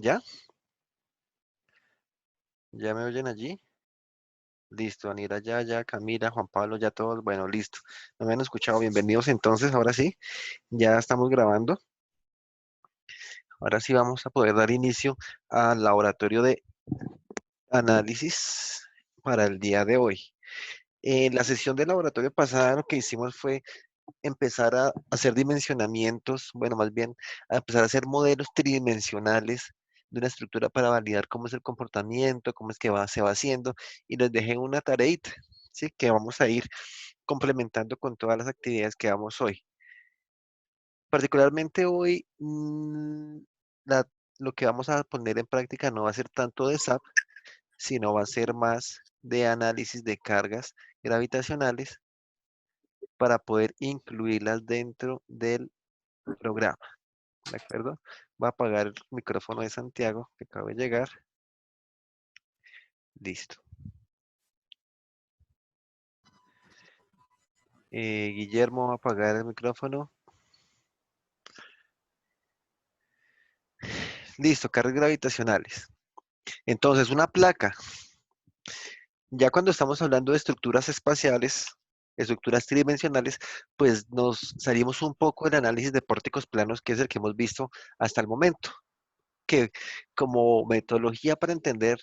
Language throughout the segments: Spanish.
¿Ya? ¿Ya me oyen allí? Listo, Anira, ya, Camila, Juan Pablo, ya todos, bueno, listo. No me han escuchado, bienvenidos entonces, ahora sí, ya estamos grabando. Ahora sí vamos a poder dar inicio al laboratorio de análisis para el día de hoy. En la sesión del laboratorio pasada lo que hicimos fue empezar a hacer dimensionamientos, bueno, más bien a empezar a hacer modelos tridimensionales de una estructura para validar cómo es el comportamiento, cómo es que se va haciendo, y les dejé una tareita, ¿sí? Que vamos a ir complementando con todas las actividades que vamos hoy. Particularmente hoy, la- lo que vamos a poner en práctica no va a ser tanto de SAP, sino va a ser más de análisis de cargas gravitacionales para poder incluirlas dentro del programa. ¿De acuerdo? Voy a apagar el micrófono de Santiago, que acaba de llegar. Listo. Guillermo, va a apagar el micrófono. Listo, cargas gravitacionales. Entonces, una placa. Ya cuando estamos hablando de estructuras espaciales, estructuras tridimensionales, pues nos salimos un poco del análisis de pórticos planos, que es el que hemos visto hasta el momento, que como metodología para entender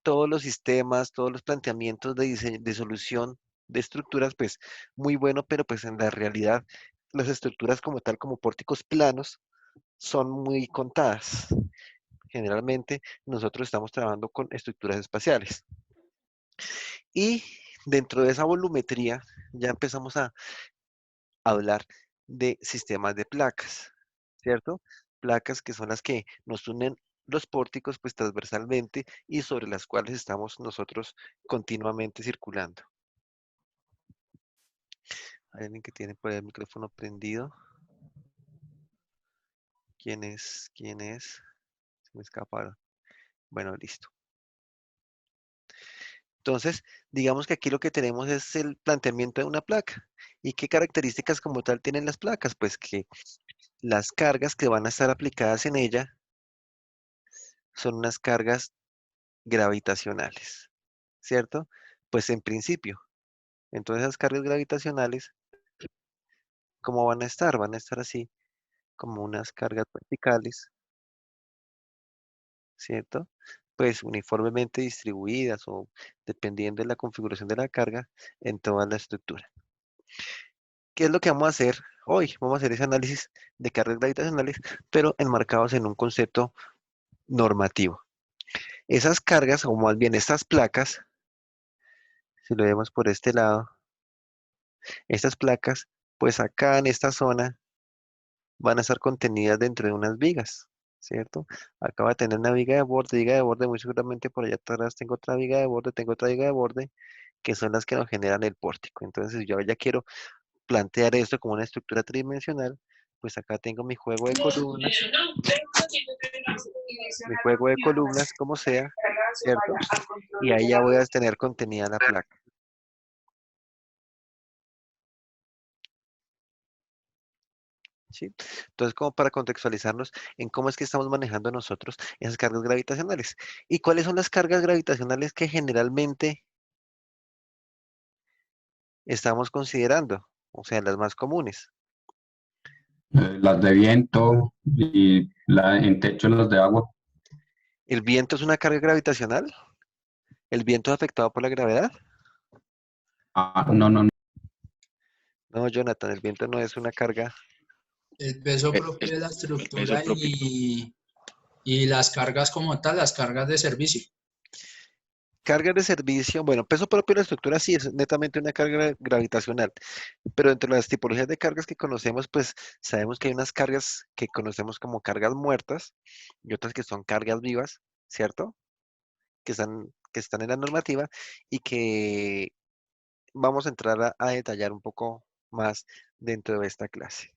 todos los sistemas, todos los planteamientos de de solución de estructuras, pues muy bueno, pero pues en la realidad las estructuras como tal, como pórticos planos, son muy contadas. Generalmente nosotros estamos trabajando con estructuras espaciales. Y dentro de esa volumetría ya empezamos a hablar de sistemas de placas, ¿cierto? Placas que son las que nos unen los pórticos pues transversalmente y sobre las cuales estamos nosotros continuamente circulando. Hay alguien que tiene por ahí el micrófono prendido. ¿Quién es? ¿Quién es? Se me escaparon. Bueno, listo. Entonces, digamos que aquí lo que tenemos es el planteamiento de una placa. ¿Y qué características como tal tienen las placas? Pues que las cargas que van a estar aplicadas en ella son unas cargas gravitacionales, ¿cierto? Pues en principio, entonces esas cargas gravitacionales, ¿cómo van a estar? Van a estar así, como unas cargas verticales, ¿cierto? Pues uniformemente distribuidas o dependiendo de la configuración de la carga en toda la estructura. ¿Qué es lo que vamos a hacer hoy? Vamos a hacer ese análisis de cargas gravitacionales, pero enmarcados en un concepto normativo. Esas cargas, o más bien estas placas, si lo vemos por este lado, estas placas, pues acá en esta zona van a estar contenidas dentro de unas vigas, ¿cierto? Acá va a tener una viga de borde, muy seguramente por allá atrás tengo otra viga de borde, tengo otra viga de borde, que son las que nos generan el pórtico. Entonces, si yo ya quiero plantear esto como una estructura tridimensional, pues acá tengo mi juego de columnas, como sea, ¿cierto? Y ahí ya voy a tener contenida la placa, ¿sí? Entonces, como para contextualizarnos en cómo es que estamos manejando nosotros esas cargas gravitacionales. ¿Y cuáles son las cargas gravitacionales que generalmente estamos considerando? O sea, las más comunes. Las de viento y en techo las de agua. ¿El viento es una carga gravitacional? ¿El viento es afectado por la gravedad? Ah, no, no, no. No, Jonathan, el viento no es una carga. El peso Eh, propio de la el peso estructura propio. y las cargas como tal, las cargas de servicio. Cargas de servicio, bueno, peso propio de la estructura sí es netamente una carga gravitacional, pero entre las tipologías de cargas que conocemos, pues sabemos que hay unas cargas que conocemos como cargas muertas y otras que son cargas vivas, ¿cierto? Que están en la normativa y que vamos a entrar a detallar un poco más dentro de esta clase.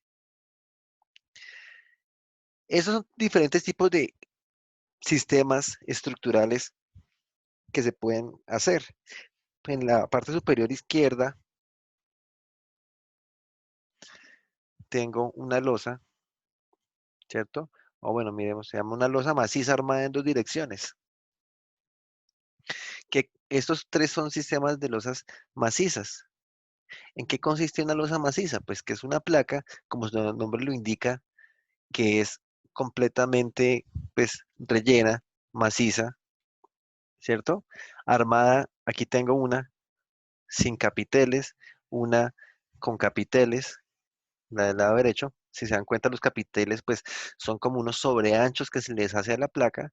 Esos son diferentes tipos de sistemas estructurales que se pueden hacer. En la parte superior izquierda tengo una losa, ¿cierto? o bueno, miremos, se llama una losa maciza armada en dos direcciones. Que estos tres son sistemas de losas macizas. ¿En qué consiste una losa maciza? Pues que es una placa, como su nombre lo indica, que es completamente, pues, rellena, maciza, ¿cierto? Armada, aquí tengo una sin capiteles, una con capiteles, la del lado derecho. Si se dan cuenta, los capiteles, pues, son como unos sobreanchos que se les hace a la placa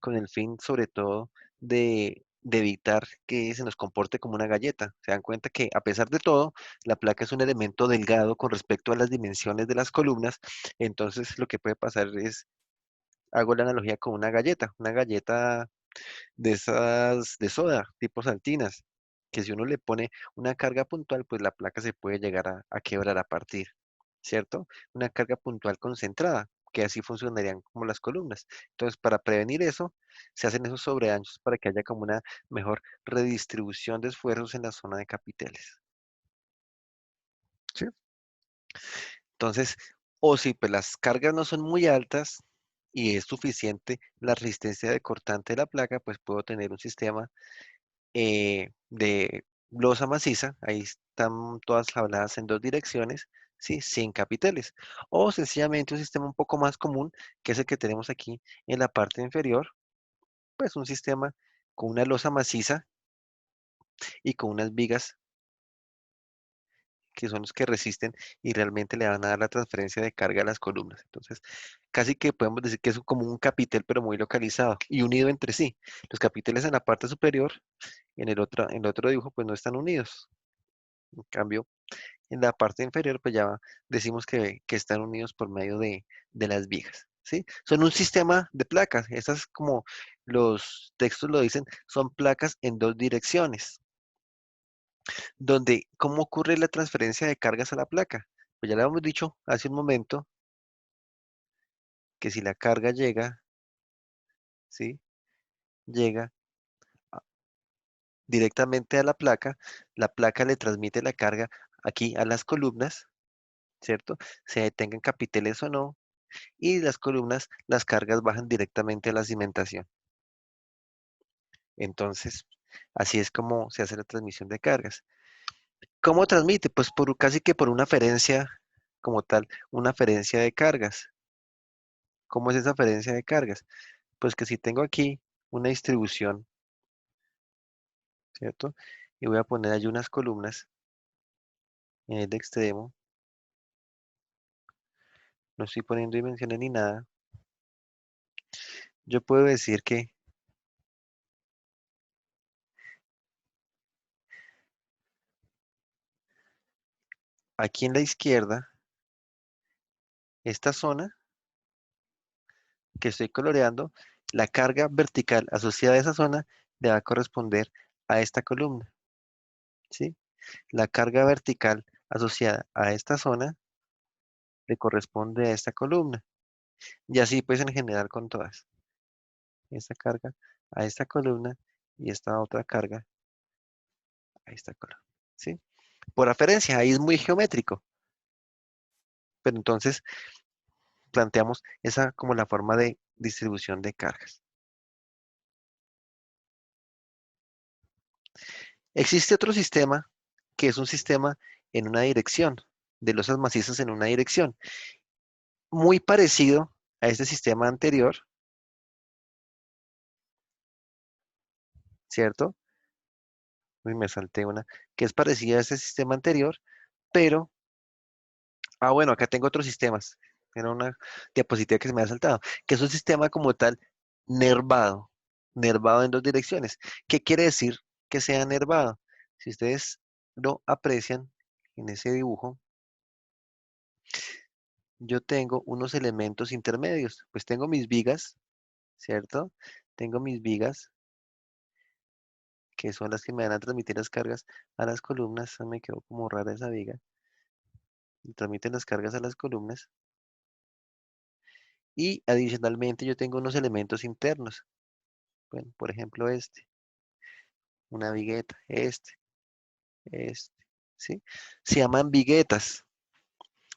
con el fin, sobre todo, de evitar que se nos comporte como una galleta. Se dan cuenta que, a pesar de todo, la placa es un elemento delgado con respecto a las dimensiones de las columnas. Entonces, lo que puede pasar es, hago la analogía con una galleta de esas de soda, tipo saltinas, que si uno le pone una carga puntual, pues la placa se puede llegar a quebrar a partir, ¿cierto? Una carga puntual concentrada, que así funcionarían como las columnas. Entonces, para prevenir eso, se hacen esos sobreanchos para que haya como una mejor redistribución de esfuerzos en la zona de capiteles, ¿sí? Entonces, o si pues las cargas no son muy altas y es suficiente la resistencia de cortante de la placa, pues puedo tener un sistema de losa maciza, ahí están todas habladas en dos direcciones, ¿sí? Sin capiteles. O sencillamente un sistema un poco más común, que es el que tenemos aquí en la parte inferior, pues un sistema con una losa maciza y con unas vigas que son los que resisten y realmente le van a dar la transferencia de carga a las columnas. Entonces, casi que podemos decir que es como un capitel, pero muy localizado y unido entre sí. Los capiteles en la parte superior, en el otro dibujo, pues no están unidos. En cambio, en la parte inferior, pues ya decimos que están unidos por medio de las vigas, ¿sí? Son un sistema de placas. Estas, como los textos lo dicen, son placas en dos direcciones, donde, ¿cómo ocurre la transferencia de cargas a la placa? Pues ya le habíamos dicho hace un momento que si la carga llega, ¿sí? Llega directamente a la placa le transmite la carga aquí a las columnas, ¿cierto? Se detengan capiteles o no, y las columnas, las cargas bajan directamente a la cimentación. Entonces, así es como se hace la transmisión de cargas. ¿Cómo transmite? Pues por casi que por una aferencia como tal, una aferencia de cargas. ¿Cómo es esa aferencia de cargas? Pues que si tengo aquí una distribución, ¿cierto? Y voy a poner allí unas columnas en el extremo, no estoy poniendo dimensiones ni nada. Yo puedo decir que aquí en la izquierda, esta zona que estoy coloreando, la carga vertical asociada a esa zona le va a corresponder a esta columna, ¿sí? La carga vertical asociada a esta zona le corresponde a esta columna. Y así pues en general con todas. Esta carga a esta columna y esta otra carga a esta columna, ¿sí? Por aferencia, ahí es muy geométrico, pero entonces planteamos esa como la forma de distribución de cargas. Existe otro sistema que es un sistema en una dirección, de losas macizas en una dirección, muy parecido a este sistema anterior, ¿cierto? Uy, me salté una, que es parecida a este sistema anterior, pero, bueno, acá tengo otros sistemas. Era una diapositiva que se me ha saltado, que es un sistema como tal nervado, nervado en dos direcciones. ¿Qué quiere decir que sea nervado? Si ustedes lo aprecian en ese dibujo, yo tengo unos elementos intermedios. Pues tengo mis vigas, ¿cierto? Tengo mis vigas, que son las que me van a transmitir las cargas a las columnas. Me quedó como rara esa viga. Y transmiten las cargas a las columnas. Y adicionalmente yo tengo unos elementos internos. Bueno, por ejemplo una vigueta, este, ¿sí? Se llaman viguetas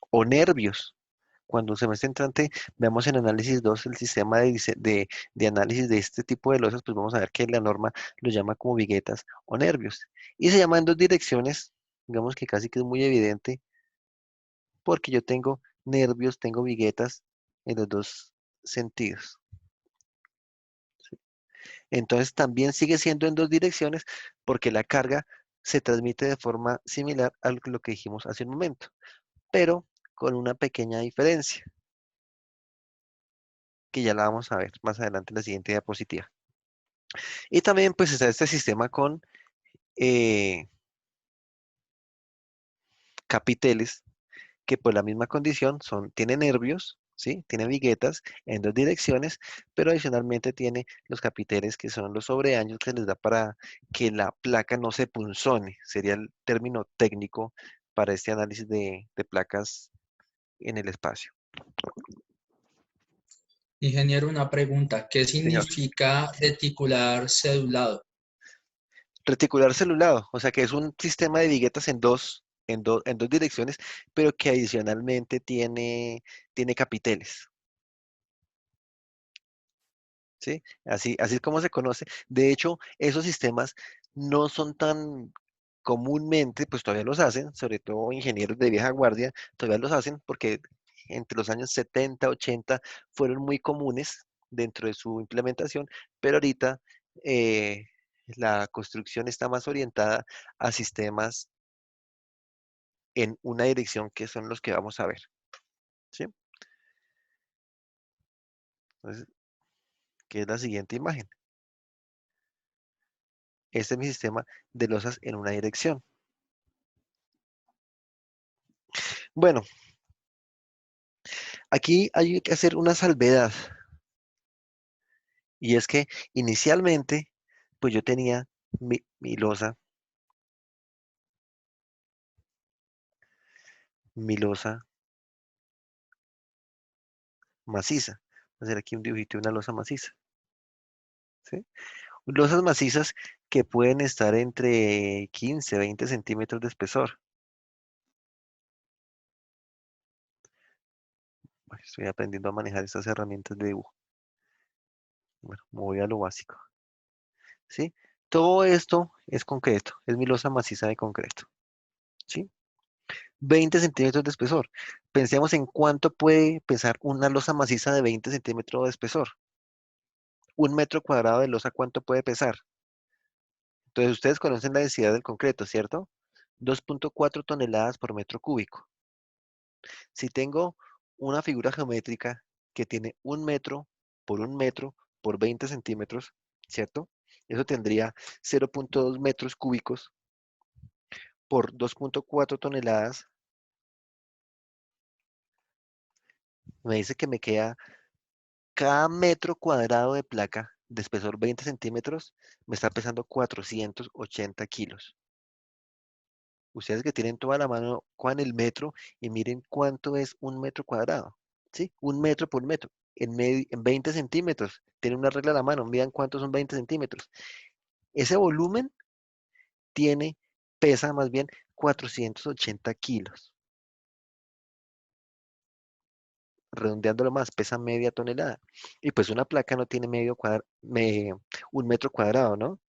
o nervios. cuando semestre entrante veamos en análisis 2 el sistema de análisis de este tipo de losas, pues vamos a ver que la norma lo llama como viguetas o nervios. Y se llama en dos direcciones, digamos que casi que es muy evidente, porque yo tengo nervios, tengo viguetas en los dos sentidos. Entonces también sigue siendo en dos direcciones porque la carga se transmite de forma similar a lo que dijimos hace un momento, pero con una pequeña diferencia, que ya la vamos a ver más adelante en la siguiente diapositiva. Y también pues está este sistema con eh, capiteles, que por la misma condición tiene nervios, ¿sí? Tiene viguetas en dos direcciones, pero adicionalmente tiene los capiteles que son los sobreaños que les da para que la placa no se punzone, sería el término técnico para este análisis de placas en el espacio. Ingeniero, una pregunta. ¿Qué Señor, significa reticular cedulado? reticular celulado, o sea que es un sistema de viguetas en dos direcciones, pero que adicionalmente tiene capiteles. ¿Sí? Así es como se conoce. De hecho, esos sistemas no son tan comúnmente, pues todavía los hacen, sobre todo ingenieros de vieja guardia, todavía los hacen porque entre los años 70, 80 fueron muy comunes dentro de su implementación, pero ahorita eh, la construcción está más orientada a sistemas en una dirección que son los que vamos a ver. ¿Sí? Entonces, ¿qué es la siguiente imagen? Este es mi sistema de losas en una dirección. Bueno, aquí hay que hacer una salvedad, y es que inicialmente, pues yo tenía mi losa maciza. Voy a hacer aquí un dibujito de una losa maciza, ¿sí? Losas macizas que pueden estar entre 15 20 centímetros de espesor. Bueno, estoy aprendiendo a manejar estas herramientas de dibujo. Bueno, me voy a lo básico, ¿sí? Todo esto es concreto, es mi losa maciza de concreto, ¿sí? 20 centímetros de espesor. Pensemos en cuánto puede pesar una losa maciza de 20 centímetros de espesor. Un metro cuadrado de losa, ¿cuánto puede pesar? Entonces, ustedes conocen la densidad del concreto, ¿cierto? 2,4 toneladas por metro cúbico. Si tengo una figura geométrica que tiene un metro por 20 centímetros, ¿cierto? Eso tendría 0,2 metros cúbicos por 2,4 toneladas. Me dice que me queda cada metro cuadrado de placa de espesor 20 centímetros, me está pesando 480 kilos. Ustedes que tienen toda la mano, cojan el metro y miren cuánto es un metro cuadrado, ¿sí? Un metro por metro, en 20 centímetros. Tienen una regla a la mano, midan cuántos son 20 centímetros. Ese volumen tiene, pesa más bien 480 kilos. Redondeándolo más, pesa media tonelada. Y pues una placa no tiene un metro cuadrado, ¿no?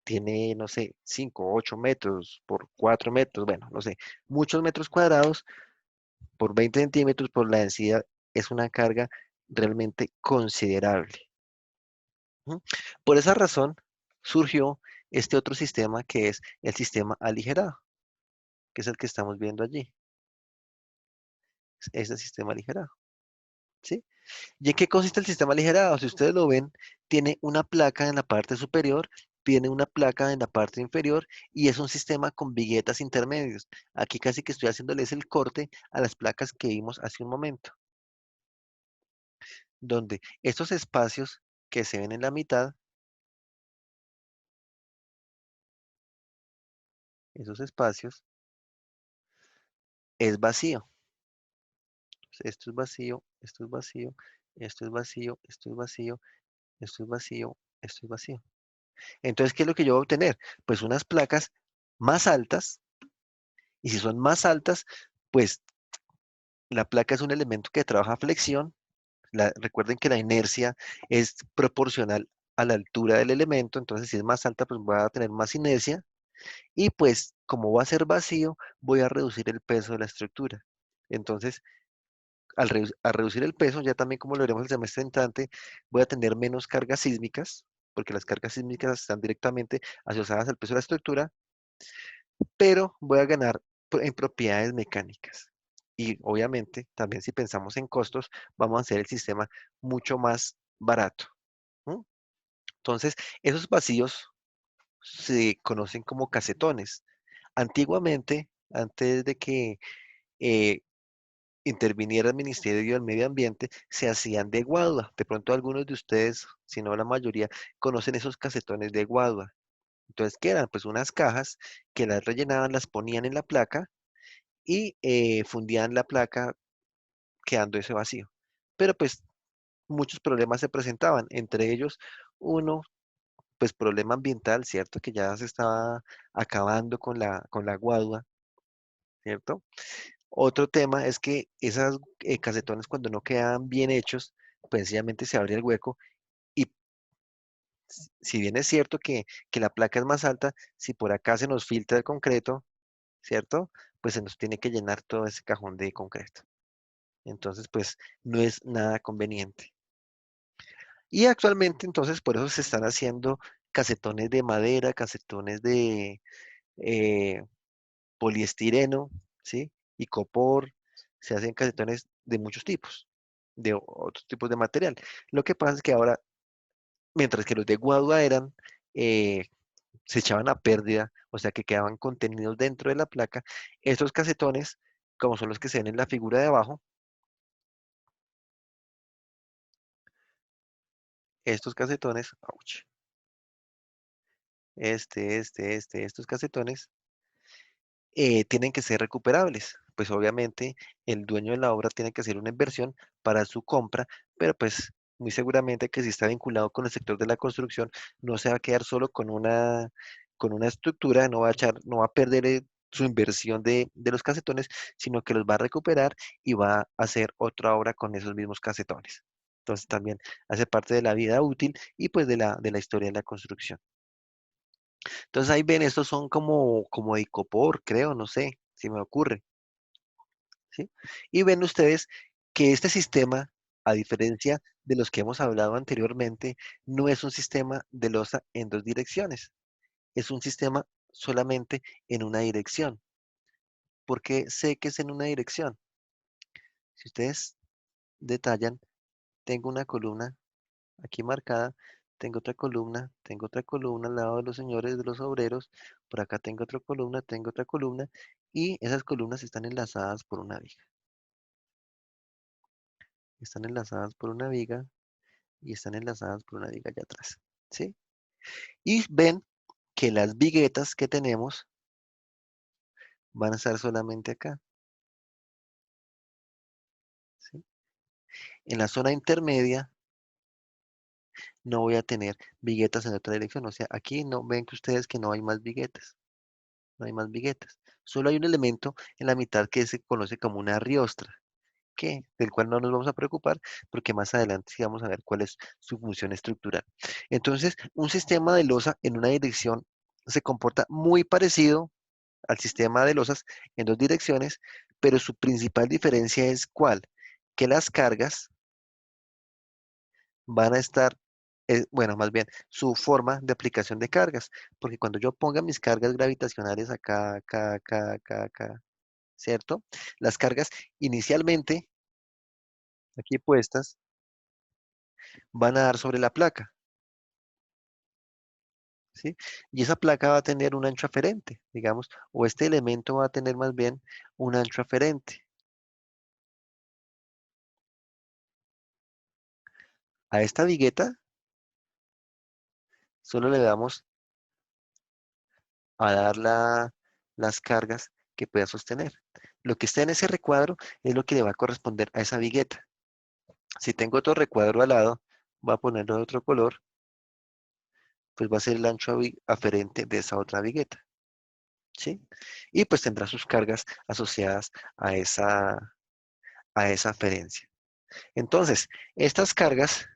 Tiene, no sé, 5, 8 metros por 4 metros, bueno, no sé, muchos metros cuadrados por 20 centímetros por la densidad es una carga realmente considerable. ¿Mm? Por esa razón surgió este otro sistema que es el sistema aligerado, que es el que estamos viendo allí. Es el sistema aligerado, ¿sí? ¿Y en qué consiste el sistema aligerado? Si ustedes lo ven, tiene una placa en la parte superior, tiene una placa en la parte inferior y es un sistema con viguetas intermedios. Aquí casi que estoy haciéndoles el corte a las placas que vimos hace un momento, donde estos espacios que se ven en la mitad, esos espacios, es vacío. Esto es vacío, esto es vacío, esto es vacío, esto es vacío, esto es vacío, esto es vacío. Entonces, ¿qué es lo que yo voy a obtener? Pues unas placas más altas, y si son más altas, pues La placa es un elemento que trabaja flexión. Recuerden que la inercia es proporcional a la altura del elemento, entonces si es más alta, pues voy a tener más inercia. Y pues como va a ser vacío, voy a reducir el peso de la estructura. Entonces, al reducir el peso, ya también como lo veremos el semestre entrante, voy a tener menos cargas sísmicas, porque las cargas sísmicas están directamente asociadas al peso de la estructura, pero voy a ganar en propiedades mecánicas. Y obviamente, también si pensamos en costos, vamos a hacer el sistema mucho más barato. ¿M? Entonces, esos vacíos se conocen como casetones. Antiguamente, antes de que eh, interviniera el Ministerio del Medio Ambiente, se hacían de guadua. De pronto algunos de ustedes, si no la mayoría, conocen esos casetones de guadua. Entonces, ¿qué eran? Pues unas cajas que las rellenaban, las ponían en la placa y fundían la placa quedando ese vacío. Pero pues muchos problemas se presentaban, entre ellos uno, pues problema ambiental, ¿cierto? Que ya se estaba acabando con la guadua, ¿cierto? Otro tema es que esas casetones cuando no quedan bien hechos, pues sencillamente se abría el hueco y si bien es cierto que la placa es más alta, si por acá se nos filtra el concreto, ¿cierto? Pues se nos tiene que llenar todo ese cajón de concreto. Entonces, pues no es nada conveniente. Y actualmente, entonces, por eso se están haciendo casetones de madera, casetones de eh, poliestireno, ¿sí? Y copor, se hacen casetones de muchos tipos, de otros tipos de material. Lo que pasa es que ahora, mientras que los de guadua eran, eh, se echaban a pérdida, o sea que quedaban contenidos dentro de la placa, estos casetones, como son los que se ven en la figura de abajo, estos casetones, ouch, estos casetones, tienen que ser recuperables. Pues obviamente el dueño de la obra tiene que hacer una inversión para su compra, pero pues muy seguramente que si está vinculado con el sector de la construcción, no se va a quedar solo con una estructura, no va a perder su inversión de los casetones, sino que los va a recuperar y va a hacer otra obra con esos mismos casetones. Entonces también hace parte de la vida útil y pues de la historia de la construcción. Entonces ahí ven, estos son como de icopor, creo, no sé, si me ocurre, ¿sí? Y ven ustedes que este sistema, a diferencia de los que hemos hablado anteriormente, no es un sistema de losa en dos direcciones, es un sistema solamente en una dirección. ¿Por qué sé que es en una dirección? Si ustedes detallan, tengo una columna aquí marcada, tengo otra columna al lado de los señores, de los obreros, por acá tengo otra columna, y esas columnas están enlazadas por una viga. Están enlazadas por una viga y están enlazadas por una viga allá atrás, ¿sí? Y ven que las viguetas que tenemos van a estar solamente acá, ¿sí? En la zona intermedia no voy a tener viguetas en otra dirección, o sea, aquí no ven que ustedes que no hay más viguetas. No hay más viguetas. Solo hay un elemento en la mitad que se conoce como una riostra, del cual no nos vamos a preocupar, porque más adelante sí vamos a ver cuál es su función estructural. Entonces, un sistema de losa en una dirección se comporta muy parecido al sistema de losas en dos direcciones, pero su principal diferencia es ¿cuál? Que las cargas van a estar, bueno, más bien, su forma de aplicación de cargas, porque cuando yo ponga mis cargas gravitacionales acá, acá, acá, acá, acá, ¿cierto? Las cargas inicialmente aquí puestas van a dar sobre la placa, ¿sí? Y esa placa va a tener un ancho aferente, digamos, o este elemento va a tener más bien un ancho aferente. A esta vigueta solo le damos a dar las cargas que pueda sostener. Lo que está en ese recuadro es lo que le va a corresponder a esa vigueta. Si tengo otro recuadro al lado, voy a ponerlo de otro color, pues va a ser el ancho aferente de esa otra vigueta, ¿sí? Y pues tendrá sus cargas asociadas a a esa aferencia. Entonces, estas cargas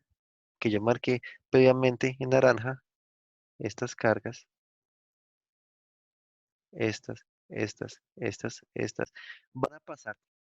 que yo marqué previamente en naranja, estas cargas, estas, van a pasar